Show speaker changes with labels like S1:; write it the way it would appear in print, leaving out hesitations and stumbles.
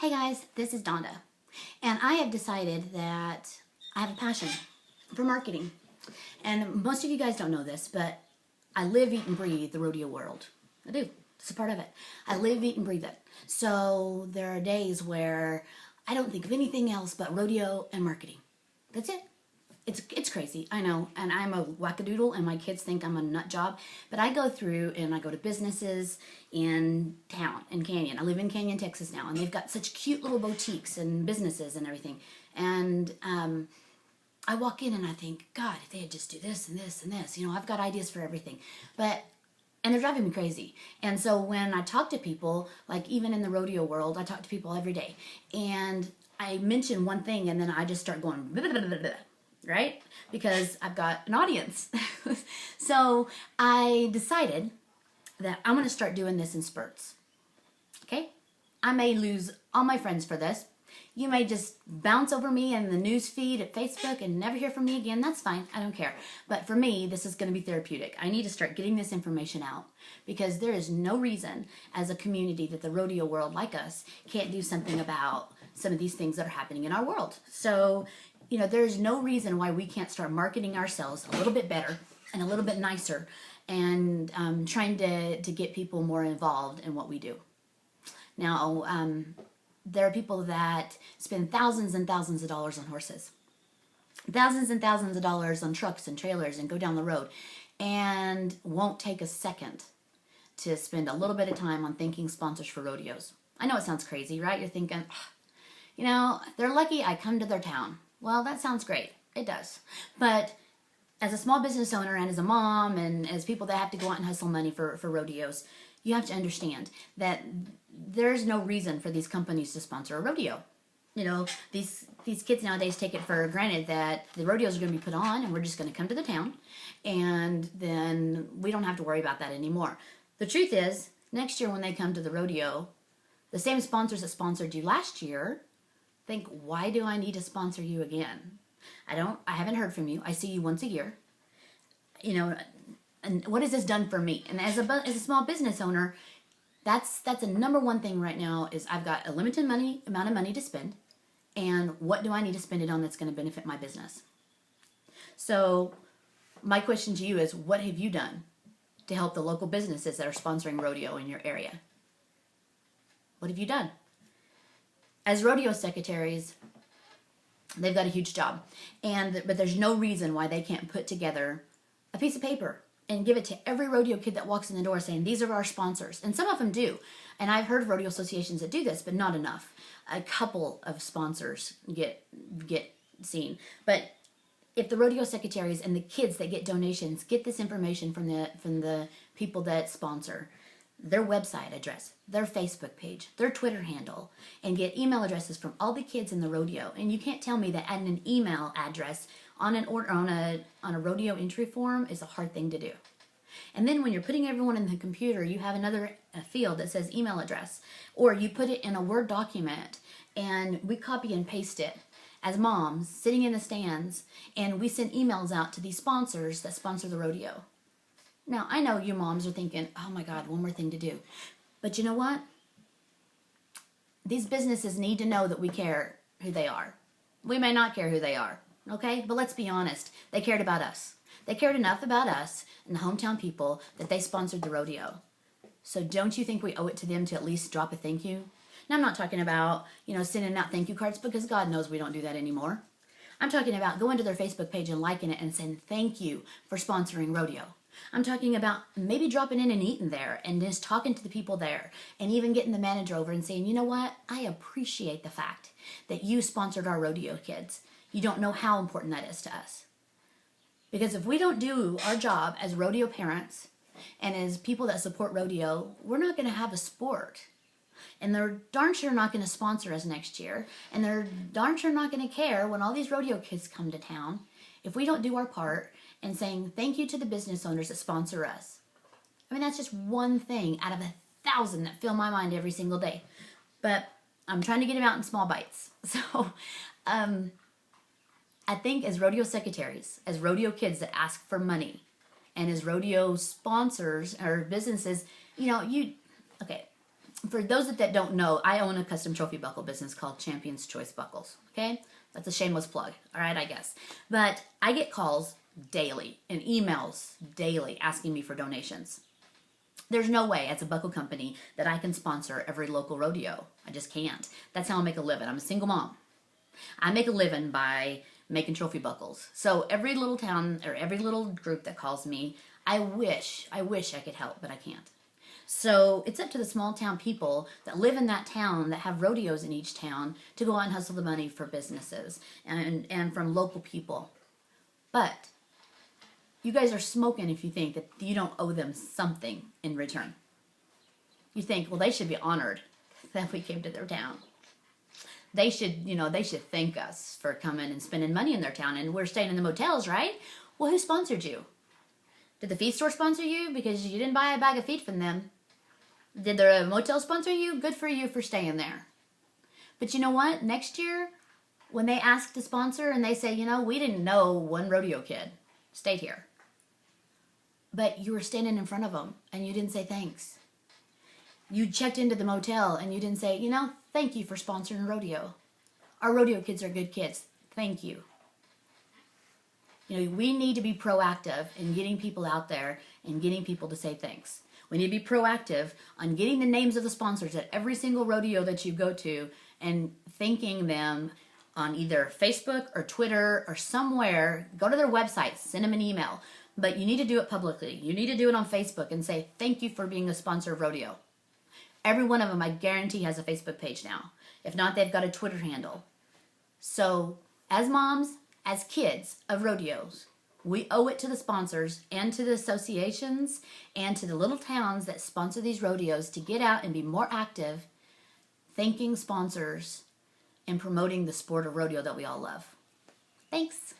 S1: Hey guys, this is Donda, and I have decided that I have a passion for marketing. And most of you guys don't know this, but I live, eat, and breathe the rodeo world. I do. It's a part of it. I live, eat, and breathe it. So there are days where I don't think of anything else but rodeo and marketing. That's it. It's crazy, I know, and I'm a wackadoodle, and my kids think I'm a nut job, but I go through and I go to businesses in town, in Canyon. I live in Canyon, Texas now, and they've got such cute little boutiques and businesses and everything, and I walk in and I think, God, if they had just do this and this and this, you know, I've got ideas for everything, and they're driving me crazy. And so when I talk to people, like even in the rodeo world, I talk to people every day, and I mention one thing, and then I just start going, blah, blah, blah, blah, right? Because I've got an audience. So I decided that I'm going to start doing this in spurts. Okay? I may lose all my friends for this. You may just bounce over me in the news feed at Facebook and never hear from me again. That's fine. I don't care. But for me, this is going to be therapeutic. I need to start getting this information out because there is no reason as a community that the rodeo world like us can't do something about some of these things that are happening in our world. So, you know, there's no reason why we can't start marketing ourselves a little bit better and a little bit nicer and trying to get people more involved in what we do. Now, there are people that spend thousands and thousands of dollars on horses, thousands and thousands of dollars on trucks and trailers and go down the road and won't take a second to spend a little bit of time on thanking sponsors for rodeos. I know it sounds crazy, right? You're thinking, you know, they're lucky I come to their town. Well, that sounds great. It does. But as a small business owner and as a mom and as people that have to go out and hustle money for rodeos, you have to understand that there's no reason for these companies to sponsor a rodeo. You know, these kids nowadays take it for granted that the rodeos are going to be put on and we're just going to come to the town and then we don't have to worry about that anymore. The truth is, next year when they come to the rodeo, the same sponsors that sponsored you last year think, why do I need to sponsor you again? I haven't heard from you. I see you once a year. You know, and what has this done for me? And as a small business owner, that's the number one thing right now is I've got a limited amount of money to spend, and what do I need to spend it on that's going to benefit my business? So my question to you is, what have you done to help the local businesses that are sponsoring rodeo in your area? What have you done? As rodeo secretaries, they've got a huge job, but there's no reason why they can't put together a piece of paper and give it to every rodeo kid that walks in the door saying, these are our sponsors. And some of them do. And I've heard of rodeo associations that do this, but not enough. A couple of sponsors get seen. But if the rodeo secretaries and the kids that get donations get this information from the people that sponsor, their website address, their Facebook page, their Twitter handle, and get email addresses from all the kids in the rodeo. And you can't tell me that adding an email address on a rodeo entry form is a hard thing to do. And then when you're putting everyone in the computer, you have another field that says email address, or you put it in a Word document and we copy and paste it as moms sitting in the stands, and we send emails out to these sponsors that sponsor the rodeo. Now, I know you moms are thinking, oh my God, one more thing to do. But you know what? These businesses need to know that we care who they are. We may not care who they are, okay? But let's be honest. They cared about us. They cared enough about us and the hometown people that they sponsored the rodeo. So don't you think we owe it to them to at least drop a thank you? Now, I'm not talking about, you know, sending out thank you cards because God knows we don't do that anymore. I'm talking about going to their Facebook page and liking it and saying thank you for sponsoring rodeo. I'm talking about maybe dropping in and eating there and just talking to the people there and even getting the manager over and saying, you know what, I appreciate the fact that you sponsored our rodeo kids. You don't know how important that is to us. Because if we don't do our job as rodeo parents and as people that support rodeo, we're not going to have a sport. And they're darn sure not going to sponsor us next year. And they're darn sure not going to care when all these rodeo kids come to town if we don't do our part and saying thank you to the business owners that sponsor us. I mean, that's just one thing out of 1,000 that fill my mind every single day. But I'm trying to get them out in small bites. So I think as rodeo secretaries, as rodeo kids that ask for money, and as rodeo sponsors or businesses, you know, okay, For those that don't know, I own a custom trophy buckle business called Champion's Choice Buckles. Okay? That's a shameless plug. All right, I guess. But I get calls daily and emails daily asking me for donations. There's no way as a buckle company that I can sponsor every local rodeo. I just can't. That's how I make a living. I'm a single mom. I make a living by making trophy buckles. So every little town or every little group that calls me, I wish I could help, but I can't. So it's up to the small town people that live in that town that have rodeos in each town to go out and hustle the money for businesses and from local people. But you guys are smoking if you think that you don't owe them something in return. You think, well, they should be honored that we came to their town. They should thank us for coming and spending money in their town, and we're staying in the motels, right? Well, who sponsored you? Did the feed store sponsor you because you didn't buy a bag of feed from them? Did the motel sponsor you? Good for you for staying there. But you know what? Next year, when they ask to sponsor and they say, we didn't know one rodeo kid stayed here. But you were standing in front of them and you didn't say thanks. You checked into the motel and you didn't say, thank you for sponsoring rodeo. Our rodeo kids are good kids. Thank you. We need to be proactive in getting people out there and getting people to say thanks. We need to be proactive on getting the names of the sponsors at every single rodeo that you go to and thanking them on either Facebook or Twitter or somewhere. Go to their website, send them an email. But you need to do it publicly. You need to do it on Facebook and say, thank you for being a sponsor of rodeo. Every one of them, I guarantee, has a Facebook page now. If not, they've got a Twitter handle. So, as moms, as kids of rodeos, we owe it to the sponsors and to the associations and to the little towns that sponsor these rodeos to get out and be more active, thanking sponsors and promoting the sport of rodeo that we all love. Thanks.